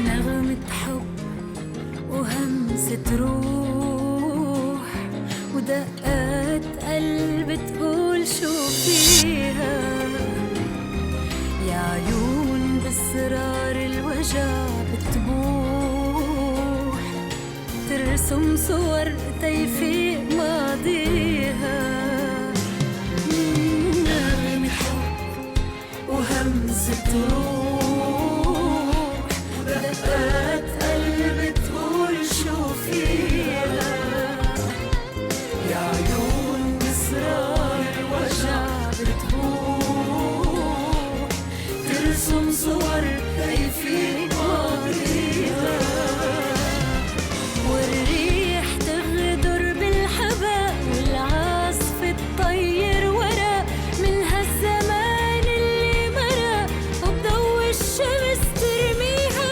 نغمة حب وهمسة روح ودقات قلب تقول شو فيها، يا عيون بأسرار الوجع بتبوح ترسم صور تيفيق ماضيها. نغمة حب وهمسة روح ودقات قلب تقول شو فيها، يا عيون بأسرار الوجع بتبوح ترسم صور تيفيق ماضيها. والريح تغدر بالحباء والعاصف تطير ورا من هالزمان اللي مرق وبضوء الشمس ترميها.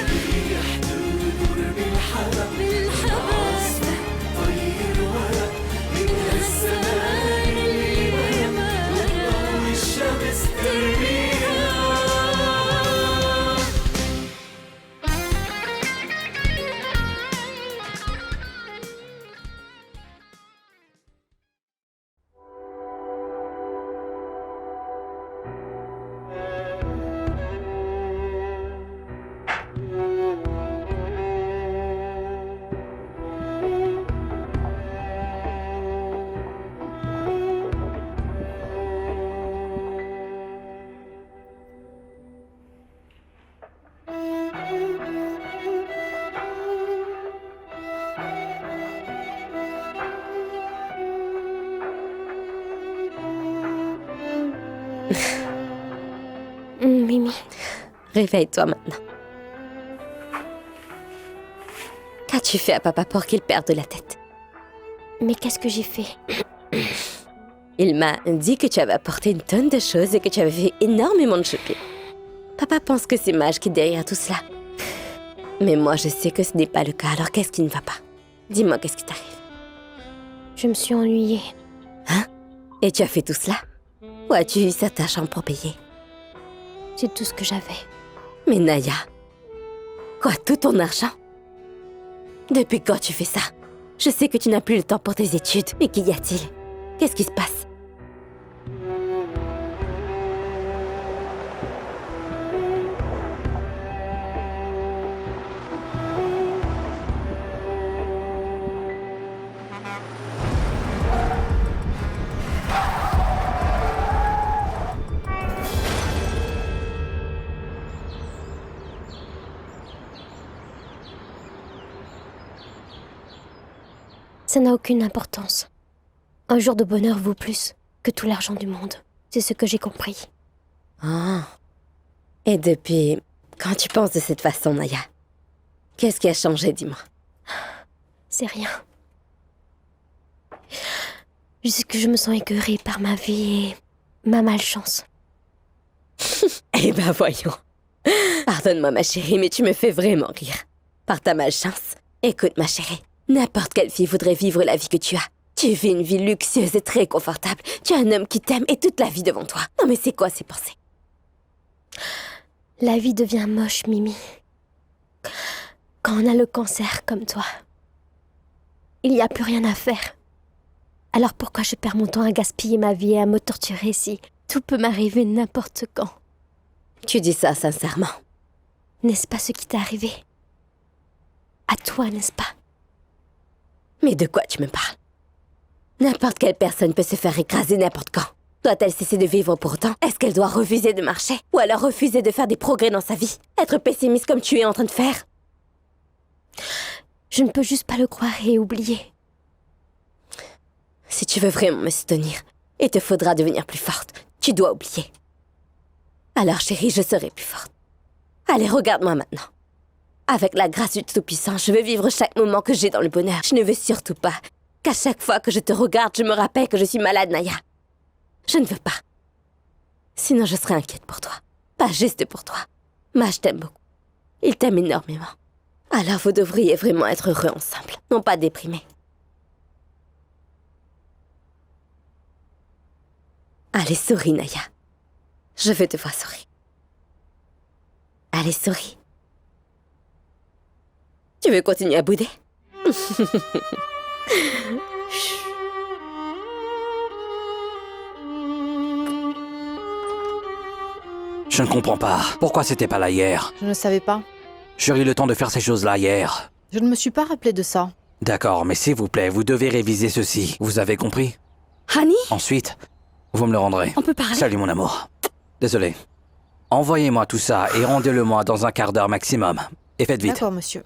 والريح تغدر بالحباء تطير ورا من هالزمان اللي مرق وبضوء الشمس ترميها. Mimi, réveille-toi maintenant. Qu'as-tu fait à papa pour qu'il perde la tête? Mais qu'est-ce que j'ai fait? Il m'a dit que tu avais apporté une tonne de choses et que tu avais fait énormément de shopping. Papa pense que c'est Maj qui est derrière tout cela. Mais moi, je sais que ce n'est pas le cas, alors qu'est-ce qui ne va pas? Dis-moi, qu'est-ce qui t'arrive? Je me suis ennuyée. Hein? Et tu as fait tout cela? Ou as-tu eu cette chambre pour payer? C'est tout ce que j'avais. Mais Naya, quoi, tout ton argent? Depuis quand tu fais ça? Je sais que tu n'as plus le temps pour tes études, mais qu'y a-t-il? Qu'est-ce qui se passe? Ça n'a aucune importance. Un jour de bonheur vaut plus que tout l'argent du monde. C'est ce que j'ai compris. Ah. Et depuis quand tu penses de cette façon, Naya? Qu'est-ce qui a changé, dis-moi? C'est rien. Juste que je me sens écœurée par ma vie et ma malchance. Eh ben voyons. Pardonne-moi, ma chérie, mais tu me fais vraiment rire. Par ta malchance. Écoute, ma chérie, n'importe quelle fille voudrait vivre la vie que tu as. Tu vis une vie luxueuse et très confortable. Tu as un homme qui t'aime et toute la vie devant toi. Non mais c'est quoi ces pensées? La vie devient moche, Mimi. Quand on a le cancer comme toi, il n'y a plus rien à faire. Alors pourquoi je perds mon temps à gaspiller ma vie et à me torturer si tout peut m'arriver n'importe quand? Tu dis ça sincèrement? N'est-ce pas ce qui t'est arrivé? À toi, n'est-ce pas? Mais de quoi tu me parles? N'importe quelle personne peut se faire écraser n'importe quand. Doit-elle cesser de vivre pour autant? Est-ce qu'elle doit refuser de marcher? Ou alors refuser de faire des progrès dans sa vie? Être pessimiste comme tu es en train de faire? Je ne peux juste pas le croire et oublier. Si tu veux vraiment me soutenir, il te faudra devenir plus forte. Tu dois oublier. Alors chérie, je serai plus forte. Allez, regarde-moi maintenant. Avec la grâce du Tout-Puissant, je veux vivre chaque moment que j'ai dans le bonheur. Je ne veux surtout pas qu'à chaque fois que je te regarde, je me rappelle que je suis malade, Naya. Je ne veux pas. Sinon, je serais inquiète pour toi. Pas juste pour toi. Maj t'aime beaucoup. Il t'aime énormément. Alors vous devriez vraiment être heureux ensemble, non pas déprimés. Allez, souris, Naya. Je veux te voir sourire. Allez, souris. Tu veux continuer à bouder? Je ne comprends pas. Pourquoi c'était pas là hier? Je ne savais pas. J'aurais eu le temps de faire ces choses-là hier. Je ne me suis pas rappelé de ça. D'accord, mais s'il vous plaît, vous devez réviser ceci. Vous avez compris? Honey, Ensuite, vous me le rendrez. on peut parler? Salut mon amour. Désolé. Envoyez-moi tout ça et rendez-le-moi dans un quart d'heure maximum. Et faites vite. D'accord, monsieur.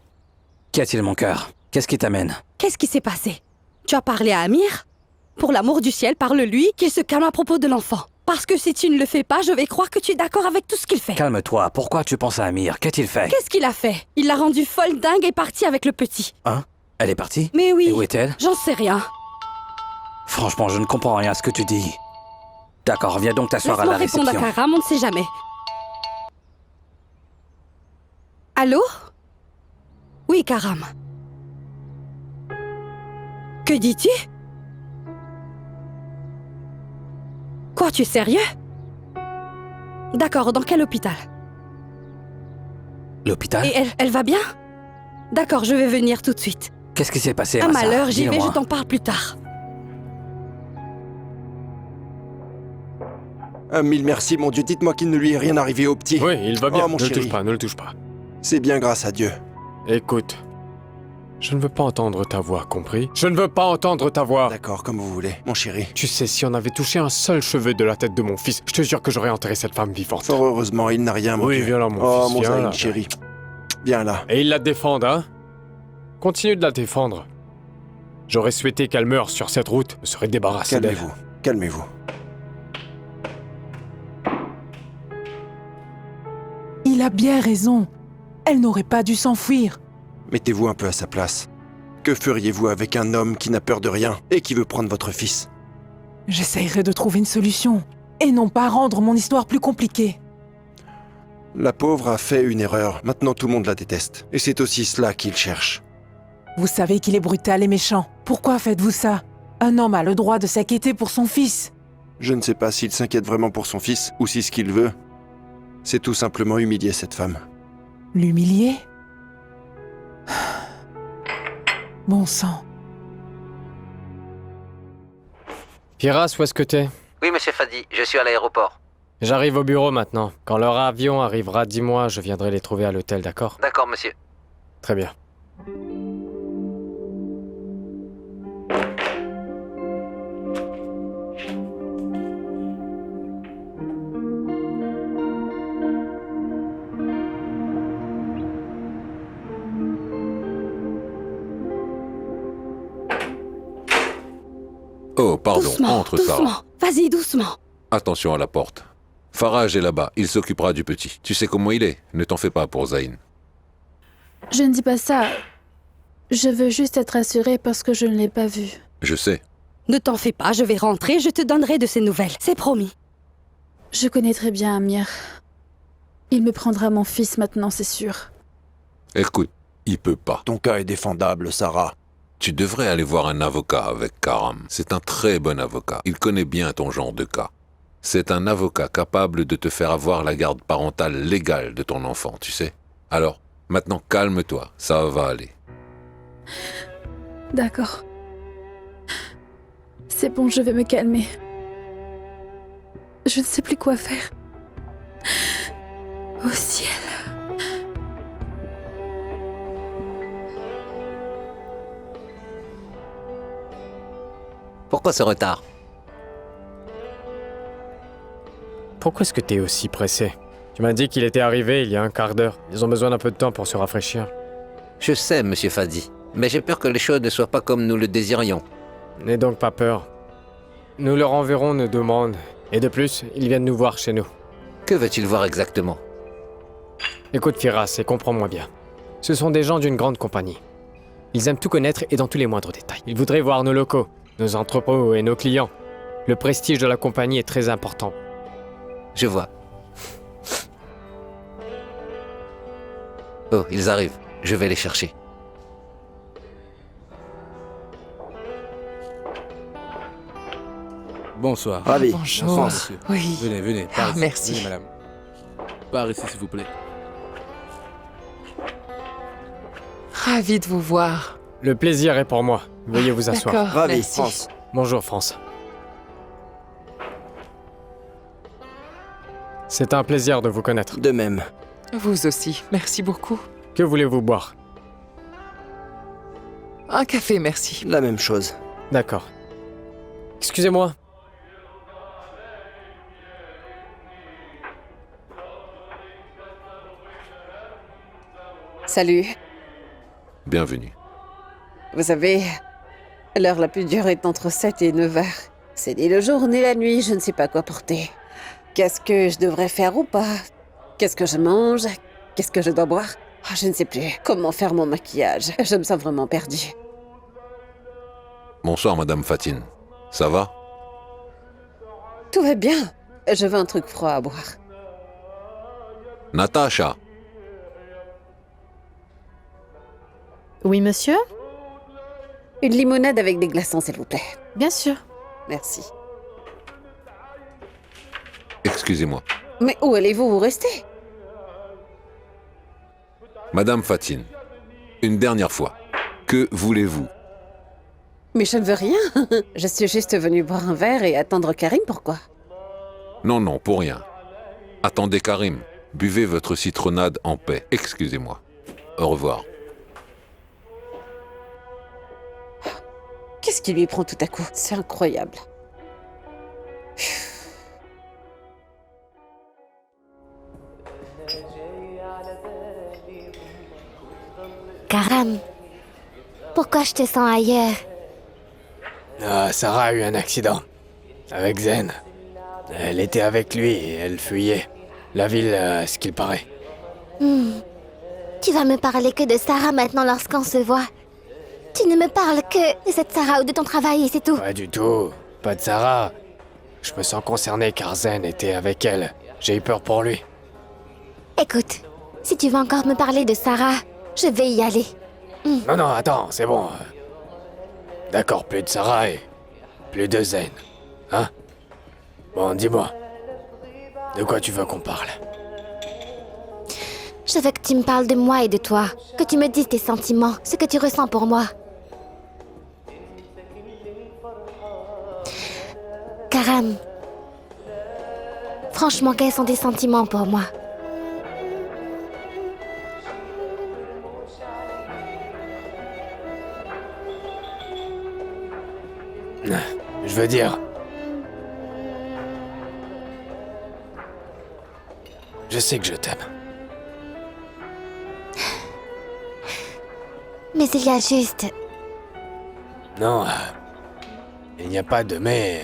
Qu'y a-t-il mon cœur? Qu'est-ce qui t'amène? Qu'est-ce qui s'est passé? Tu as parlé à Amir? Pour l'amour du ciel, parle-lui qu'il se calme à propos de l'enfant. Parce que si tu ne le fais pas, je vais croire que tu es d'accord avec tout ce qu'il fait. Calme-toi, pourquoi tu penses à Amir? Qu'a-t-il fait? Qu'est-ce qu'il a fait? Il l'a rendue folle dingue et parti avec le petit. Hein? Elle est partie? Mais oui, Et où est-elle? j'en sais rien. Franchement, je ne comprends rien à ce que tu dis. D'accord, viens donc t'asseoir à Laisse-moi la répondre à réception. Karam, on ne sait jamais. Allô? Oui, Karam. Que dis-tu? Quoi, tu es sérieux? D'accord, dans quel hôpital? L'hôpital? Et elle va bien? D'accord, je vais venir tout de suite. Qu'est-ce qui s'est passé, Un Massa? malheur, j'y vais, Dis-le-moi. je t'en parle plus tard. Mille merci, mon Dieu. Dites-moi qu'il ne lui est rien arrivé au petit. Oui, il va bien. Oh, mon ne le chéri. touche pas, ne le touche pas. C'est bien grâce à Dieu. Écoute, je ne veux pas entendre ta voix, compris? Je ne veux pas entendre ta voix. D'accord, comme vous voulez, mon chéri. Tu sais, si on avait touché un seul cheveu de la tête de mon fils, je te jure que j'aurais enterré cette femme vivante. Fort heureusement, il n'a rien, mon Oui, Dieu. viens là, mon Oh, fils, mon viens Zayn, là. chéri. Viens là. Et il la défend, hein? Continue de la défendre. J'aurais souhaité qu'elle meure sur cette route, me serais débarrassé d'elle. Calmez-vous. Calmez-vous. Il a bien raison. Elle n'aurait pas dû s'enfuir. Mettez-vous un peu à sa place. Que feriez-vous avec un homme qui n'a peur de rien et qui veut prendre votre fils? J'essayerai de trouver une solution. Et non pas rendre mon histoire plus compliquée. La pauvre a fait une erreur. Maintenant, tout le monde la déteste. Et c'est aussi cela qu'il cherche. Vous savez qu'il est brutal et méchant. Pourquoi faites-vous ça? Un homme a le droit de s'inquiéter pour son fils. Je ne sais pas s'il s'inquiète vraiment pour son fils ou si ce qu'il veut, c'est tout simplement humilier cette femme. L'humilier? Bon sang. Firas, où est-ce que t'es? Oui, monsieur Fadi, je suis à l'aéroport. J'arrive au bureau maintenant. Quand leur avion arrivera, dis-moi, je viendrai les trouver à l'hôtel, d'accord? D'accord, monsieur. Très bien. Oh, pardon, Doucement, entre Sarah. doucement. Vas-y, doucement. Attention à la porte. Faraj est là-bas, il s'occupera du petit. Tu sais comment il est, ne t'en fais pas pour Zayn. Je ne dis pas ça. Je veux juste être assurée parce que je ne l'ai pas vu. Je sais. Ne t'en fais pas, je vais rentrer, je te donnerai de ces nouvelles. C'est promis. Je connais très bien Amir. Il me prendra mon fils maintenant, c'est sûr. Écoute, il peut pas. Ton cas est défendable, Sarah. Tu devrais aller voir un avocat avec Karam. C'est un très bon avocat. Il connaît bien ton genre de cas. C'est un avocat capable de te faire avoir la garde parentale légale de ton enfant, tu sais. Alors, maintenant calme-toi, ça va aller. D'accord. C'est bon, je vais me calmer. Je ne sais plus quoi faire. Au ciel. Pourquoi ce retard? Pourquoi est-ce que t'es aussi pressé? Tu m'as dit qu'il était arrivé il y a un quart d'heure. Ils ont besoin d'un peu de temps pour se rafraîchir. Je sais, monsieur Fadi, mais j'ai peur que les choses ne soient pas comme nous le désirions. N'aie donc pas peur. Nous leur enverrons nos demandes. Et de plus, ils viennent nous voir chez nous. Que veut-il voir exactement? Écoute Firas, et comprends-moi bien. Ce sont des gens d'une grande compagnie. Ils aiment tout connaître et dans tous les moindres détails. Ils voudraient voir nos locaux, nos entrepôts et nos clients. Le prestige de la compagnie est très important. Je vois. Oh, ils arrivent. Je vais les chercher. Bonsoir. Ravi. Bonjour. Bonsoir, monsieur. Oui. Venez, venez. Par ici. merci. Venez, madame. Par ici, s'il vous plaît. Ravi de vous voir. Le plaisir est pour moi. Veuillez vous asseoir. D'accord, Ravi, merci. France. Bonjour, France. C'est un plaisir de vous connaître. De même. Vous aussi, merci beaucoup. Que voulez-vous boire? Un café, merci. La même chose. D'accord. Excusez-moi. Salut. Bienvenue. Vous savez, l'heure la plus dure est entre 7 et 9 heures. C'est ni le jour ni la nuit, je ne sais pas quoi porter. Qu'est-ce que je devrais faire ou pas? Qu'est-ce que je mange? Qu'est-ce que je dois boire? Je ne sais plus. Comment faire mon maquillage? Je me sens vraiment perdue. Bonsoir, Madame Fatine. Ça va? Tout va bien. Je veux un truc froid à boire. Natacha, Oui, monsieur? Une limonade avec des glaçons, s'il vous plaît. Bien sûr. Merci. excusez-moi. Mais où allez-vous vous rester? Madame Fatine, une dernière fois, que voulez-vous? Mais je ne veux rien. Je suis juste venue boire un verre et attendre Karim, pourquoi? Non, non, pour rien. Attendez Karim, buvez votre citronnade en paix. Excusez-moi. Au revoir. Qu'est-ce qui lui prend tout à coup? C'est incroyable. Karam, pourquoi je te sens ailleurs? Sarah a eu un accident. Avec Zen. Elle était avec lui et elle fuyait. La ville, à ce qu'il paraît. Tu vas me parler que de Sarah maintenant lorsqu'on se voit. Tu ne me parles que de cette Sarah ou de ton travail et c'est tout. Pas du tout. Pas de Sarah. Je me sens concerné car Zen était avec elle. J'ai eu peur pour lui. Écoute, si tu veux encore me parler de Sarah, je vais y aller. Non, non, attends, c'est bon. D'accord, plus de Sarah et plus de Zen. Hein? Bon, dis-moi. De quoi tu veux qu'on parle? Je veux que tu me parles de moi et de toi. Que tu me dises tes sentiments, ce que tu ressens pour moi. Karam. Franchement, quels sont tes sentiments pour moi? Je veux dire... Je sais que je t'aime. Mais il y a juste... Non, il n'y a pas de mais...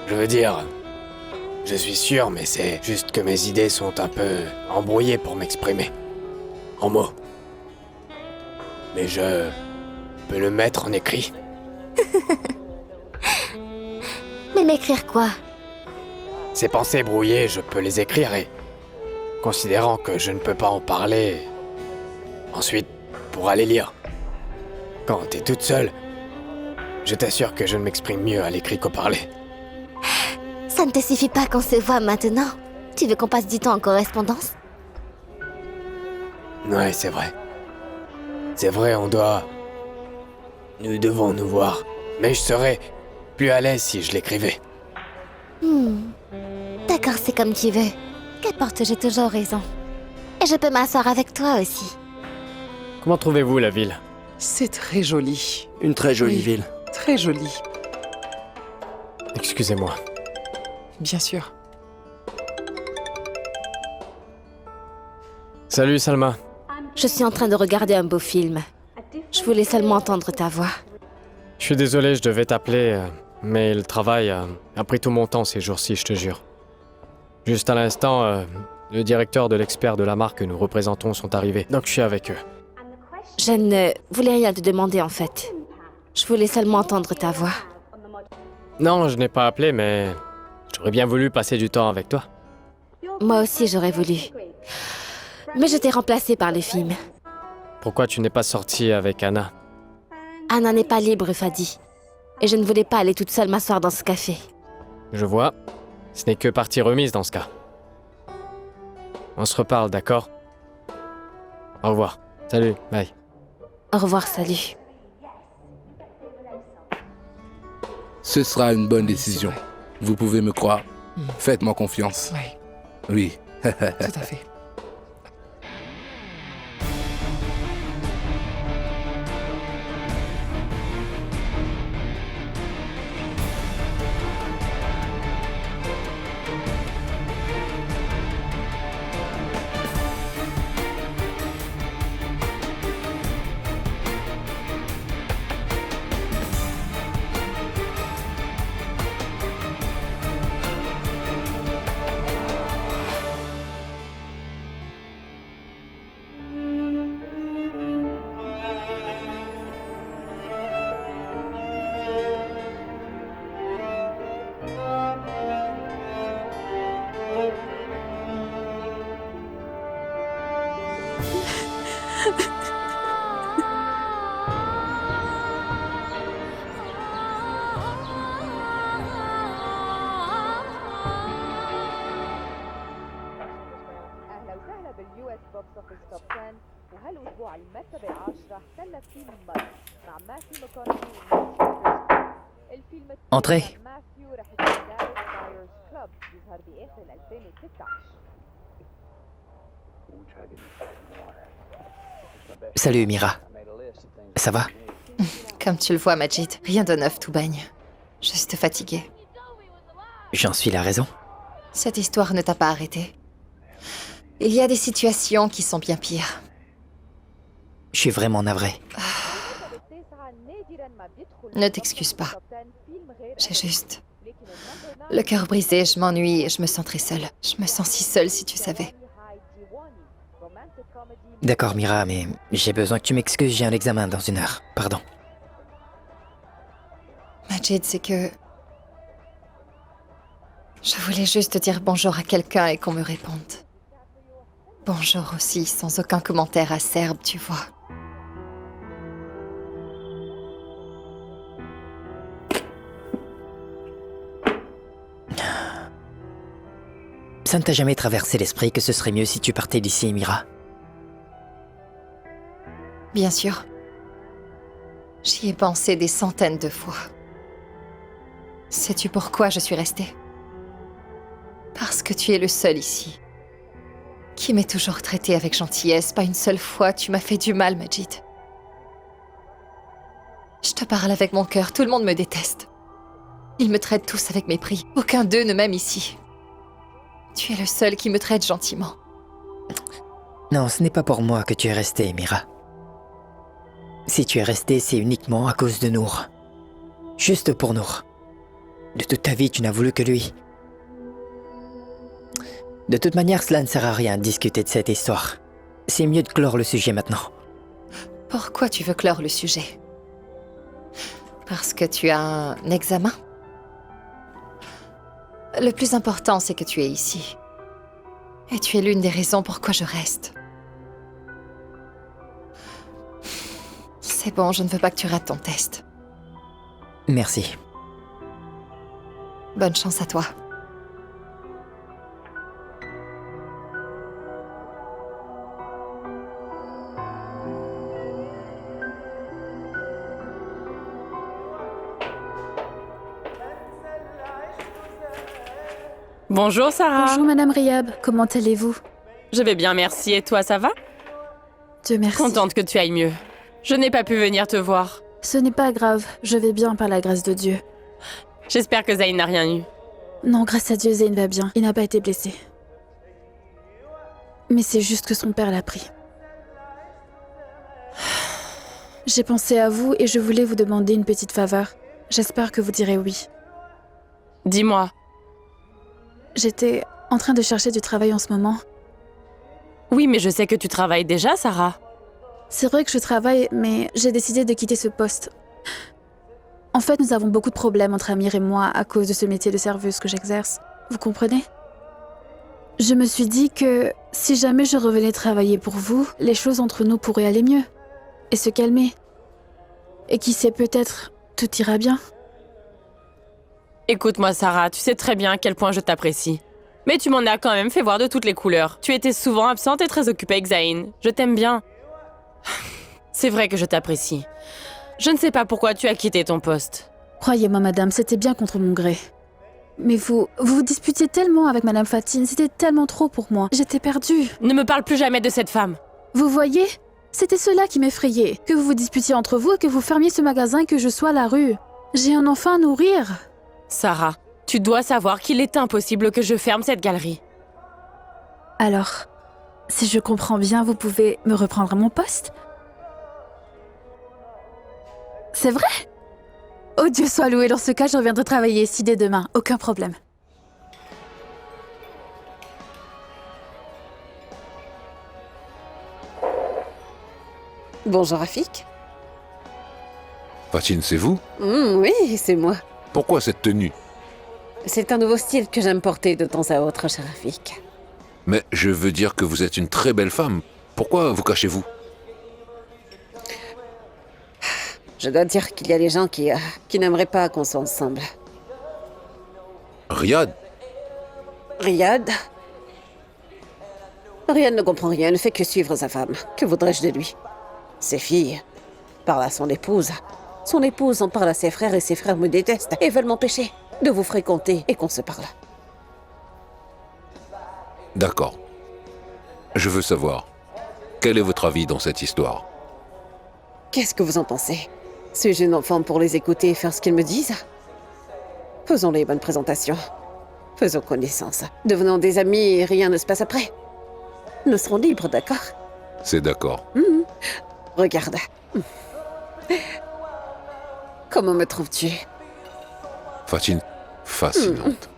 Je veux dire... Je suis sûr, mais c'est juste que mes idées sont un peu embrouillées pour m'exprimer. En mots. Mais je peux le mettre en écrit. Mais m'écrire quoi? Ces pensées brouillées, je peux les écrire et... Considérant que je ne peux pas en parler... Ensuite, pour aller lire. Quand t'es toute seule, je t'assure que je ne m'exprime mieux à l'écrit qu'au parler. Ça ne te suffit pas qu'on se voit maintenant? Tu veux qu'on passe du temps en correspondance? Ouais, c'est vrai. C'est vrai, on doit... Nous devons nous voir. Mais je serais plus à l'aise si je l'écrivais. D'accord, c'est comme tu veux. Qu'importe, j'ai toujours raison. Et je peux m'asseoir avec toi aussi. Comment trouvez-vous la ville? C'est très joli. Une très jolie Oui. ville. Très joli. Excusez-moi. Bien sûr. Salut Salma. Je suis en train de regarder un beau film. Je voulais seulement entendre ta voix. Je suis désolé, je devais t'appeler, mais le travail a pris tout mon temps ces jours-ci, je te jure. Juste à l'instant, le directeur de l'expert de la marque que nous représentons sont arrivés, donc je suis avec eux. Je ne voulais rien te demander en fait. Je voulais seulement entendre ta voix. Non, je n'ai pas appelé, mais j'aurais bien voulu passer du temps avec toi. Moi aussi j'aurais voulu. Mais je t'ai remplacé par les films. Pourquoi tu n'es pas sortie avec Anna? Anna n'est pas libre, Fadi. Et je ne voulais pas aller toute seule m'asseoir dans ce café. Je vois. Ce n'est que partie remise dans ce cas. On se reparle, d'accord? Au revoir. Salut, bye. Au revoir, salut. Ce sera une bonne décision. Vous pouvez me croire. Faites-moi confiance. Oui, Oui. tout à fait. Entrez. Salut Mira. Ça va? Comme tu le vois, Majid, rien de neuf, tout baigne. Juste fatiguée. J'en suis la raison. Cette histoire ne t'a pas arrêté. Il y a des situations qui sont bien pires. Je suis vraiment navré. Ne t'excuse pas. J'ai juste le cœur brisé, je m'ennuie et je me sens très seule. Je me sens si seule si tu savais. D'accord Mira, mais j'ai besoin que tu m'excuses, j'ai un examen dans 1 heure. Pardon. Majid, c'est que... Je voulais juste te dire bonjour à quelqu'un et qu'on me réponde. Bonjour aussi, sans aucun commentaire acerbe, tu vois. Ça ne t'a jamais traversé l'esprit que ce serait mieux si tu partais d'ici, Mira? Bien sûr. J'y ai pensé des centaines de fois. Sais-tu pourquoi je suis restée? Parce que tu es le seul ici qui m'ait toujours traité avec gentillesse. Pas une seule fois tu m'as fait du mal, Majid. Je te parle avec mon cœur, tout le monde me déteste. Ils me traitent tous avec mépris. Aucun d'eux ne m'aime ici. Tu es le seul qui me traite gentiment. Non, ce n'est pas pour moi que tu es restée, Mira. Si tu es restée, c'est uniquement à cause de Nour. Juste pour Nour. De toute ta vie, tu n'as voulu que lui. De toute manière, cela ne sert à rien de discuter de cette histoire. C'est mieux de clore le sujet maintenant. Pourquoi tu veux clore le sujet? Parce que tu as un examen? Le plus important, c'est que tu es ici. Et tu es l'une des raisons pourquoi je reste. C'est bon, je ne veux pas que tu rates ton test. Merci. Bonne chance à toi. Bonjour Sarah. Bonjour Madame Riab, comment allez-vous? Je vais bien, merci. Et toi, ça va? Dieu merci. Contente que tu ailles mieux. Je n'ai pas pu venir te voir. Ce n'est pas grave, je vais bien par la grâce de Dieu. J'espère que Zayn n'a rien eu. Non, grâce à Dieu, Zayn va bien. Il n'a pas été blessé. Mais c'est juste que son père l'a pris. J'ai pensé à vous et je voulais vous demander une petite faveur. J'espère que vous direz oui. Dis-moi. J'étais en train de chercher du travail en ce moment. Oui, mais je sais que tu travailles déjà, Sarah. C'est vrai que je travaille, mais j'ai décidé de quitter ce poste. En fait, nous avons beaucoup de problèmes entre Amir et moi à cause de ce métier de serveuse que j'exerce. Vous comprenez? Je me suis dit que si jamais je revenais travailler pour vous, les choses entre nous pourraient aller mieux et se calmer. Et qui sait, peut-être tout ira bien. Écoute-moi, Sarah, tu sais très bien à quel point je t'apprécie. Mais tu m'en as quand même fait voir de toutes les couleurs. Tu étais souvent absente et très occupée avec Zayn. Je t'aime bien. c'est vrai que je t'apprécie. Je ne sais pas pourquoi tu as quitté ton poste. Croyez-moi, madame, c'était bien contre mon gré. Mais vous disputiez tellement avec madame Fatine, c'était tellement trop pour moi. J'étais perdue. Ne me parle plus jamais de cette femme. Vous voyez? C'était cela qui m'effrayait. Que vous vous disputiez entre vous et que vous fermiez ce magasin et que je sois à la rue. J'ai un enfant à nourrir. Sarah, tu dois savoir qu'il est impossible que je ferme cette galerie. Alors, si je comprends bien, vous pouvez me reprendre à mon poste? C'est vrai? Oh Dieu soit loué, dans ce cas, je reviendrai travailler ici dès demain, aucun problème. Bonjour Rafik. Fatine, c'est vous? Oui, c'est moi. Pourquoi cette tenue? C'est un nouveau style que j'aime porter de temps à autre, cher Rafik. Mais je veux dire que vous êtes une très belle femme. Pourquoi vous cachez-vous? Je dois dire qu'il y a des gens qui n'aimeraient pas qu'on soit ensemble. Riyad? Riyad ne comprend rien, ne fait que suivre sa femme. Que voudrais-je de lui? Ses filles parlent à son épouse. Son épouse en parle à ses frères et ses frères me détestent et veulent m'empêcher de vous fréquenter et qu'on se parle. D'accord. Je veux savoir, quel est votre avis dans cette histoire? Qu'est-ce que vous en pensez? Suis-je une enfant pour les écouter et faire ce qu'ils me disent? Faisons les bonnes présentations. Faisons connaissance. Devenons des amis et rien ne se passe après. Nous serons libres, d'accord? C'est d'accord. Regarde. Comment me trouves-tu? Fatine, fascinante.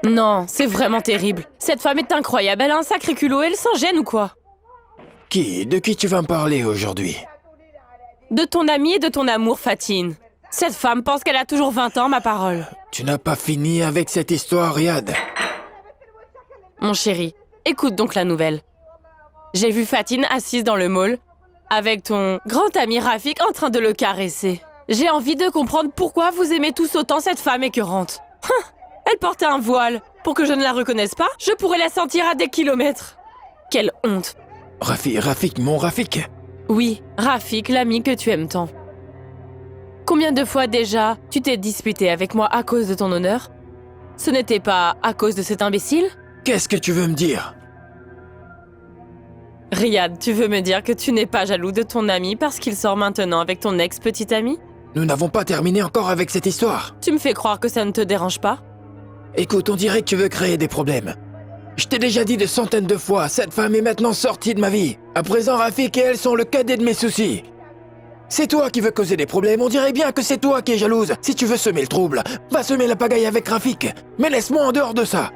Non, c'est vraiment terrible. Cette femme est incroyable, elle a un sacré culot, elle s'en gêne ou quoi? De qui tu vas me parler aujourd'hui? De ton ami et de ton amour, Fatine. Cette femme pense qu'elle a toujours 20 ans, ma parole. Tu n'as pas fini avec cette histoire, Riyad. Mon chéri, écoute donc la nouvelle. J'ai vu Fatine assise dans le mall, avec ton grand ami Rafik en train de le caresser. J'ai envie de comprendre pourquoi vous aimez tous autant cette femme écœurante. Elle portait un voile. Pour que je ne la reconnaisse pas, je pourrais la sentir à des kilomètres. Quelle honte. Rafik, mon Rafik. Oui, Rafik, l'ami que tu aimes tant. Combien de fois déjà tu t'es disputé avec moi à cause de ton honneur? Ce n'était pas à cause de cet imbécile? Qu'est-ce que tu veux me dire? Riyad, tu veux me dire que tu n'es pas jaloux de ton ami parce qu'il sort maintenant avec ton ex-petit ami? Nous n'avons pas terminé encore avec cette histoire. Tu me fais croire que ça ne te dérange pas? Écoute, on dirait que tu veux créer des problèmes. Je t'ai déjà dit de centaines de fois, cette femme est maintenant sortie de ma vie. À présent, Rafik et elle sont le cadet de mes soucis. C'est toi qui veux causer des problèmes, on dirait bien que c'est toi qui es jalouse. Si tu veux semer le trouble, va semer la pagaille avec Rafik. Mais laisse-moi en dehors de ça.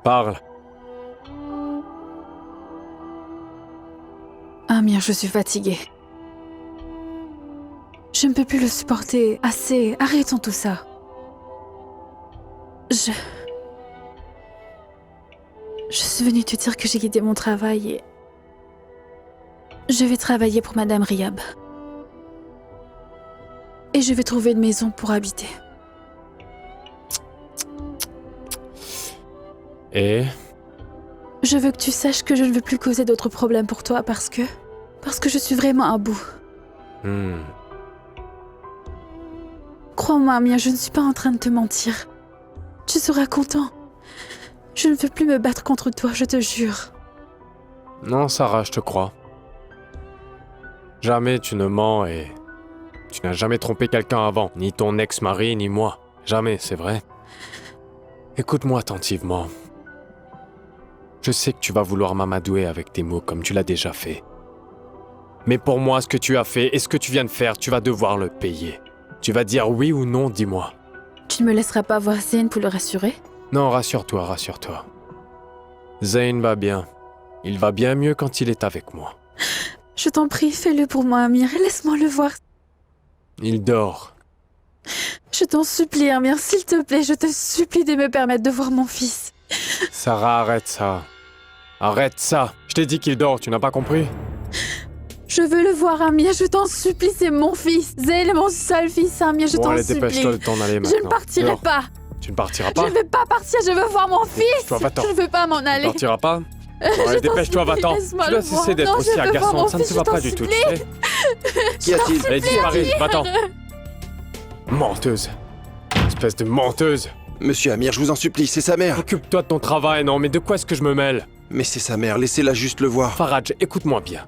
Parle. Amir, je suis fatiguée. Je ne peux plus le supporter. Assez. Arrêtons tout ça. Je suis venue te dire que j'ai quitté mon travail et... Je vais travailler pour Madame Riyab. Et je vais trouver une maison pour habiter. Et? Je veux que tu saches que je ne veux plus causer d'autres problèmes pour toi parce que je suis vraiment à bout. Crois-moi, Amir, je ne suis pas en train de te mentir. Tu seras content. Je ne veux plus me battre contre toi, je te jure. Non, Sarah, je te crois. Jamais tu ne mens et... Tu n'as jamais trompé quelqu'un avant, ni ton ex-mari, ni moi. Jamais, c'est vrai. Écoute-moi attentivement. Je sais que tu vas vouloir m'amadouer avec tes mots comme tu l'as déjà fait. Mais pour moi, ce que tu as fait et ce que tu viens de faire, tu vas devoir le payer. Tu vas dire oui ou non, dis-moi. Tu ne me laisseras pas voir Zayn pour le rassurer? Non, rassure-toi, rassure-toi. Zayn va bien. Il va bien mieux quand il est avec moi. Je t'en prie, fais-le pour moi, Amir, et laisse-moi le voir. Il dort. Je t'en supplie, Amir, s'il te plaît, je te supplie de me permettre de voir mon fils. Sarah, arrête ça. Arrête ça. Je t'ai dit qu'il dort, tu n'as pas compris? Je veux le voir, Amir, je t'en supplie, c'est mon fils. Zayn est mon seul fils, Amir, je Bon, t'en allez, supplie. dépêche-toi de t'en aller maintenant. Je ne partirai Dehors. pas. Tu ne partiras pas? Je ne veux pas partir, je veux voir mon fils. Toi, va-t'en. Je ne veux pas m'en Tu ne aller. partiras pas? Bon, Je allez, t'en dépêche-toi, supplie, va-t'en. laisse-moi Tu le dois voir. cesser d'être Non, aussi je veux voir agaçante, mon ça ne fils, se je va t'en pas du tout, tu supplie. sais. Qu'y a-t-il? Allez, disparais, va-t'en. Menteuse. Espèce de menteuse. Monsieur Amir, je vous en supplie, c'est sa mère. Occupe-toi de ton travail, non, mais de quoi est-ce que je me mêle? Mais c'est sa mère, laissez-la juste le voir. Faraj, écoute-moi bien.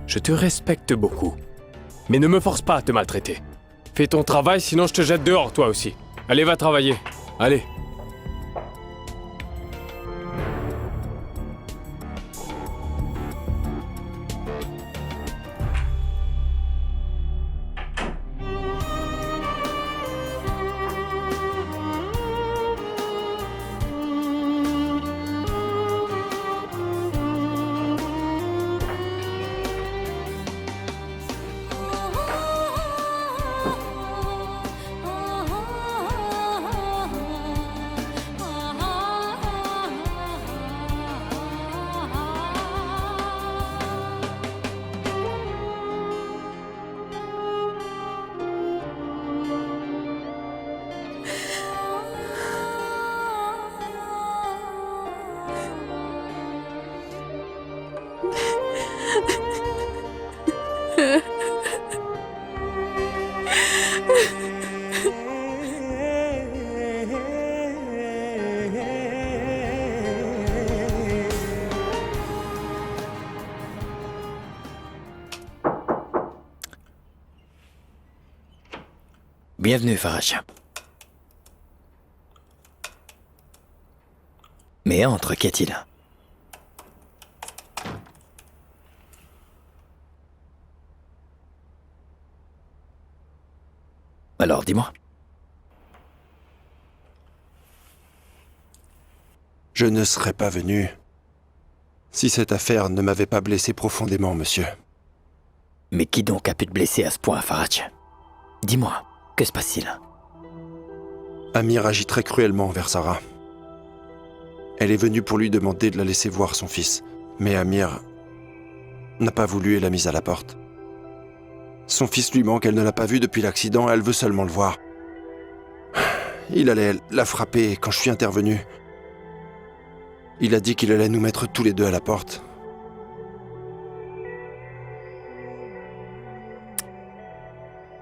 Je te respecte beaucoup. Mais ne me force pas à te maltraiter. Fais ton travail, sinon je te jette dehors, toi aussi. Allez, va travailler. Allez. Bienvenue, Faraj. Mais entre, qu'y a-t-il? Alors, dis-moi. Je ne serais pas venu si cette affaire ne m'avait pas blessé profondément, monsieur. Mais qui donc a pu te blesser à ce point, Faraj? Dis-moi, que se passe-t-il? Amir agit très cruellement envers Sarah. Elle est venue pour lui demander de la laisser voir son fils. Mais Amir n'a pas voulu et l'a mise à la porte. Son fils lui manque, elle ne l'a pas vu depuis l'accident, elle veut seulement le voir. Il allait la frapper quand je suis intervenu. Il a dit qu'il allait nous mettre tous les deux à la porte.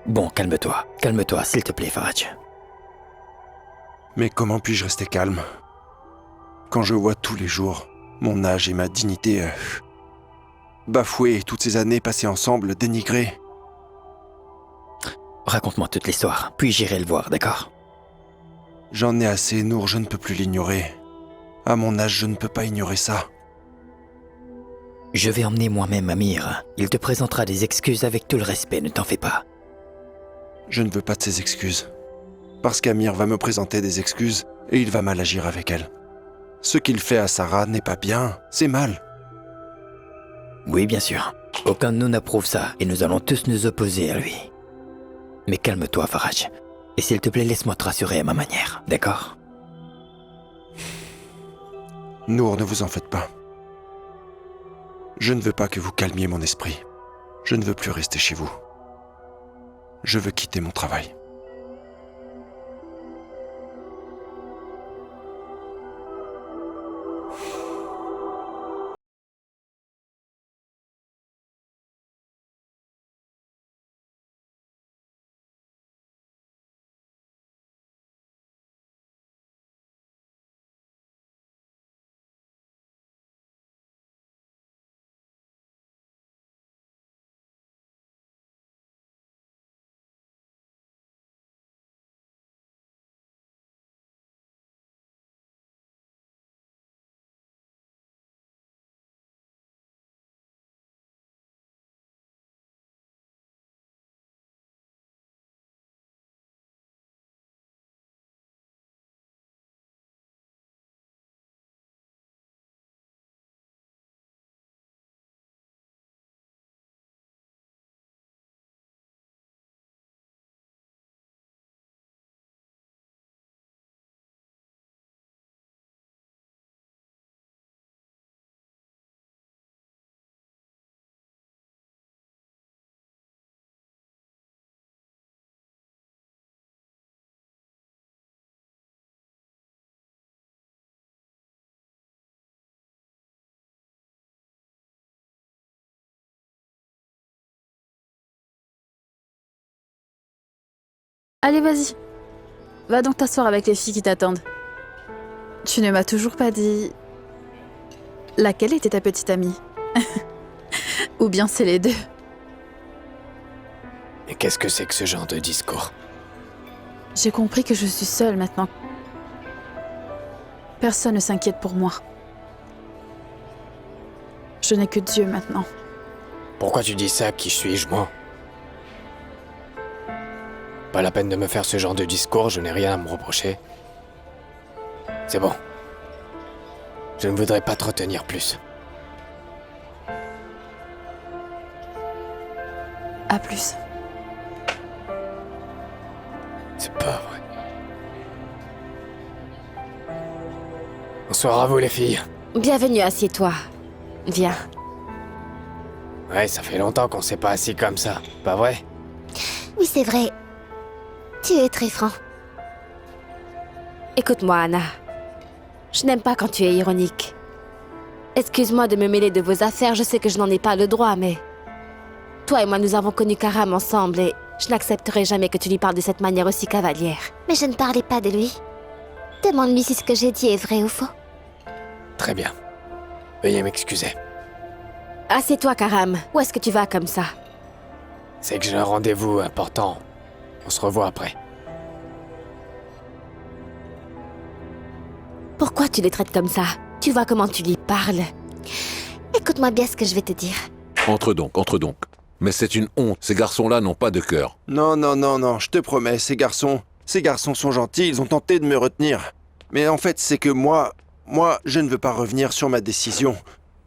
Bon, calme-toi, s'il te plaît, Faraj. Mais comment puis-je rester calme quand je vois tous les jours mon âge et ma dignité bafoués, toutes ces années passées ensemble, dénigrées? Raconte-moi toute l'histoire, puis j'irai le voir, d'accord? J'en ai assez, Nour, je ne peux plus l'ignorer. À mon âge, je ne peux pas ignorer ça. Je vais emmener moi-même Amir. Il te présentera des excuses avec tout le respect, ne t'en fais pas. Je ne veux pas de ces excuses. Parce qu'Amir va me présenter des excuses et il va mal agir avec elle. Ce qu'il fait à Sarah n'est pas bien, c'est mal. Oui, bien sûr. Aucun de nous n'approuve ça, et nous allons tous nous opposer à lui. Mais calme-toi, Faraj. Et s'il te plaît, laisse-moi te rassurer à ma manière, d'accord? Nour, ne vous en faites pas. Je ne veux pas que vous calmiez mon esprit. Je ne veux plus rester chez vous. Je veux quitter mon travail. Allez, vas-y. Va donc t'asseoir avec les filles qui t'attendent. Tu ne m'as toujours pas dit... Laquelle était ta petite amie? Ou bien c'est les deux? Et qu'est-ce que c'est que ce genre de discours? J'ai compris que je suis seule maintenant. Personne ne s'inquiète pour moi. Je n'ai que Dieu maintenant. Pourquoi tu dis ça? Qui suis-je, moi? Pas la peine de me faire ce genre de discours, je n'ai rien à me reprocher. C'est bon. Je ne voudrais pas te retenir plus. À plus. C'est pas vrai. Bonsoir à vous, les filles. Bienvenue, assieds-toi. Viens. Ouais, ça fait longtemps qu'on s'est pas assis comme ça, pas vrai? Oui, c'est vrai. Tu es très franc. Écoute-moi, Anna. Je n'aime pas quand tu es ironique. Excuse-moi de me mêler de vos affaires, je sais que je n'en ai pas le droit, mais... Toi et moi, nous avons connu Karam ensemble et je n'accepterai jamais que tu lui parles de cette manière aussi cavalière. Mais je ne parlais pas de lui. Demande-lui si ce que j'ai dit est vrai ou faux. Très bien. Veuillez m'excuser. Assieds-toi, Karam. Où est-ce que tu vas comme ça? C'est que j'ai un rendez-vous important. On se revoit après. Pourquoi tu les traites comme ça? Tu vois comment tu lui parles. Écoute-moi bien ce que je vais te dire. Entre donc, entre donc. Mais c'est une honte, ces garçons-là n'ont pas de cœur. Non, non, non, non, je te promets, ces garçons sont gentils, ils ont tenté de me retenir. Mais en fait, c'est que moi, je ne veux pas revenir sur ma décision.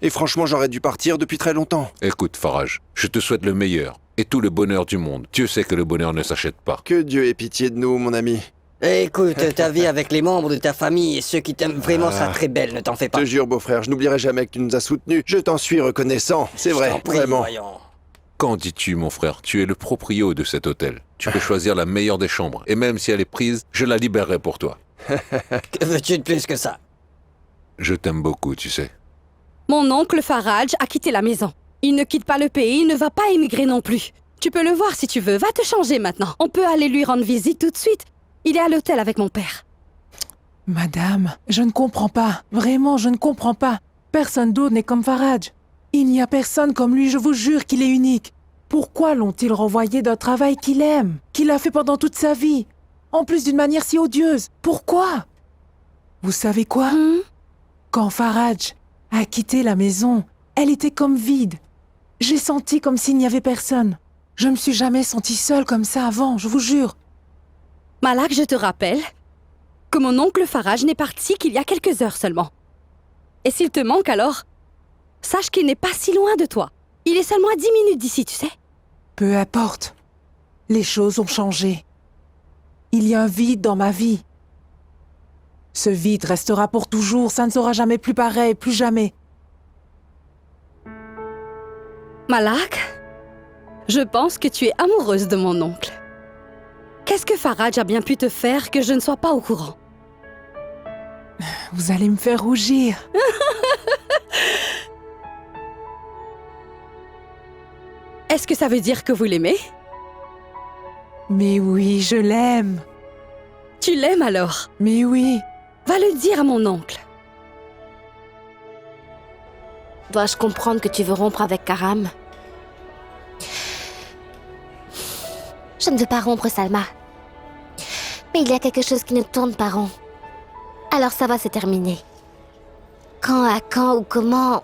Et franchement, j'aurais dû partir depuis très longtemps. Écoute, Faraj, je te souhaite le meilleur et tout le bonheur du monde. Dieu sait que le bonheur ne s'achète pas. Que Dieu ait pitié de nous, mon ami. Écoute, ta vie avec les membres de ta famille et ceux qui t'aiment vraiment sera très belle, ne t'en fais pas. Je te jure, beau-frère, je n'oublierai jamais que tu nous as soutenus. Je t'en suis reconnaissant, c'est vrai, vraiment. Qu'en dis-tu, mon frère? Tu es le proprio de cet hôtel. Tu peux choisir la meilleure des chambres. Et même si elle est prise, je la libérerai pour toi. Que veux-tu de plus que ça? Je t'aime beaucoup, tu sais. Mon oncle Faraj a quitté la maison. Il ne quitte pas le pays, il ne va pas émigrer non plus. Tu peux le voir si tu veux, va te changer maintenant. On peut aller lui rendre visite tout de suite. Il est à l'hôtel avec mon père. Madame, je ne comprends pas. Vraiment, je ne comprends pas. Personne d'autre n'est comme Faraj. Il n'y a personne comme lui, je vous jure qu'il est unique. Pourquoi l'ont-ils renvoyé d'un travail qu'il aime, qu'il a fait pendant toute sa vie? En plus d'une manière si odieuse. Pourquoi? Vous savez quoi? Quand Faraj a quitté la maison, elle était comme vide. J'ai senti comme s'il n'y avait personne. Je me suis jamais sentie seule comme ça avant, je vous jure. Malak, je te rappelle que mon oncle Faraj n'est parti qu'il y a quelques heures seulement. Et s'il te manque alors, sache qu'il n'est pas si loin de toi. Il est seulement à 10 minutes d'ici, tu sais. Peu importe. Les choses ont changé. Il y a un vide dans ma vie. Ce vide restera pour toujours, ça ne sera jamais plus pareil, plus jamais. Malak, je pense que tu es amoureuse de mon oncle. Qu'est-ce que Faraj a bien pu te faire que je ne sois pas au courant? Vous allez me faire rougir. Est-ce que ça veut dire que vous l'aimez? Mais oui, je l'aime. Tu l'aimes alors? Mais oui. Va le dire à mon oncle. Dois-je comprendre que tu veux rompre avec Karam? Je ne veux pas rompre, Salma. Mais il y a quelque chose qui ne tourne pas rond. Alors ça va se terminer. Quand, à quand ou comment...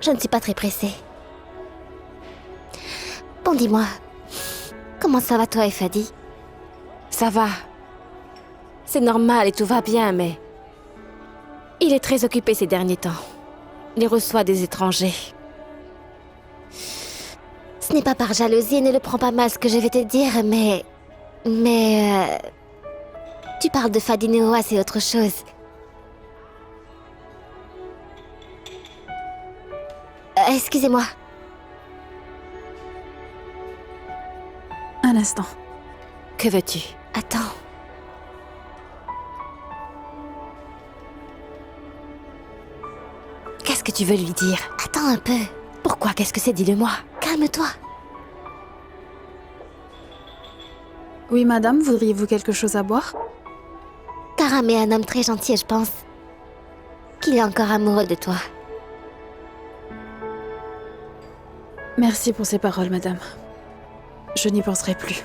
Je ne suis pas très pressée. Bon, dis-moi, comment ça va toi et Fadi? Ça va. C'est normal et tout va bien, mais... Il est très occupé ces derniers temps. Il reçoit des étrangers. Ce n'est pas par jalousie, ne le prends pas mal ce que je vais te dire, mais... Tu parles de Fadi Neoa, c'est autre chose. Excusez-moi. Un instant. Que veux-tu? Attends. Qu'est-ce que tu veux lui dire? Attends un peu. Pourquoi? Qu'est-ce que c'est? Dis-le-moi. Calme-toi. Oui, madame, voudriez-vous quelque chose à boire? Karam est un homme très gentil et je pense qu'il est encore amoureux de toi. Merci pour ces paroles, madame. Je n'y penserai plus.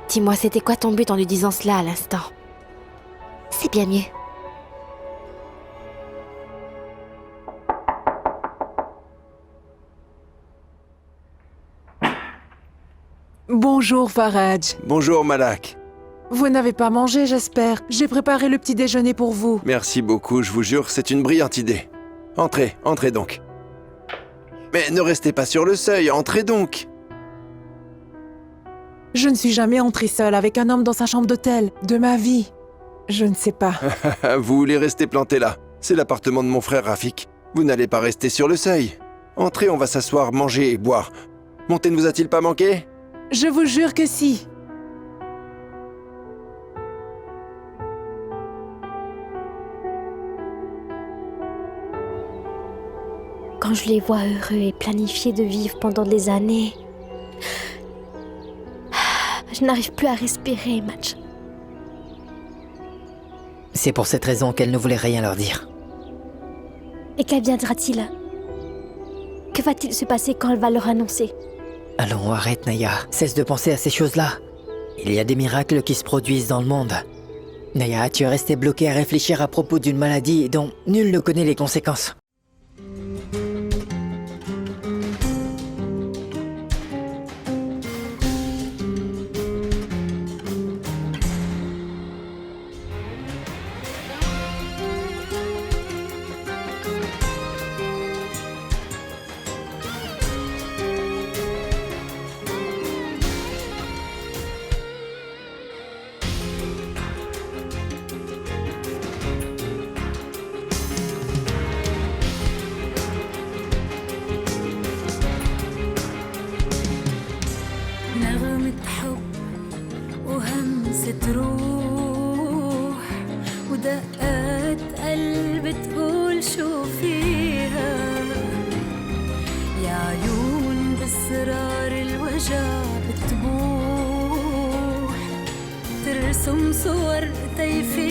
Dis-moi, c'était quoi ton but en lui disant cela à l'instant? C'est bien mieux. Bonjour, Faraj. Bonjour, Malak. Vous n'avez pas mangé, j'espère. J'ai préparé le petit déjeuner pour vous. Merci beaucoup, je vous jure, c'est une brillante idée. Entrez, entrez donc. Mais ne restez pas sur le seuil, entrez donc. Je ne suis jamais entrée seule avec un homme dans sa chambre d'hôtel, de ma vie. Je ne sais pas. Vous voulez rester planté là. C'est l'appartement de mon frère Rafik. Vous n'allez pas rester sur le seuil. Entrez, on va s'asseoir, manger et boire. Mon thé ne vous a-t-il pas manqué? Je vous jure que si. Quand je les vois heureux et planifiés de vivre pendant des années, je n'arrive plus à respirer, Match. C'est pour cette raison qu'elle ne voulait rien leur dire. Et qu'adviendra-t-il? Que va-t-il se passer quand elle va leur annoncer? Allons, arrête, Naya. Cesse de penser à ces choses-là. Il y a des miracles qui se produisent dans le monde. Naya, tu es restée bloquée à réfléchir à propos d'une maladie dont nul ne connaît les conséquences. نغمة حب وهمسة روح ودقات قلب تقول شو فيها يا عيون بأسرار الوجع بتبوح ترسم صور طيفة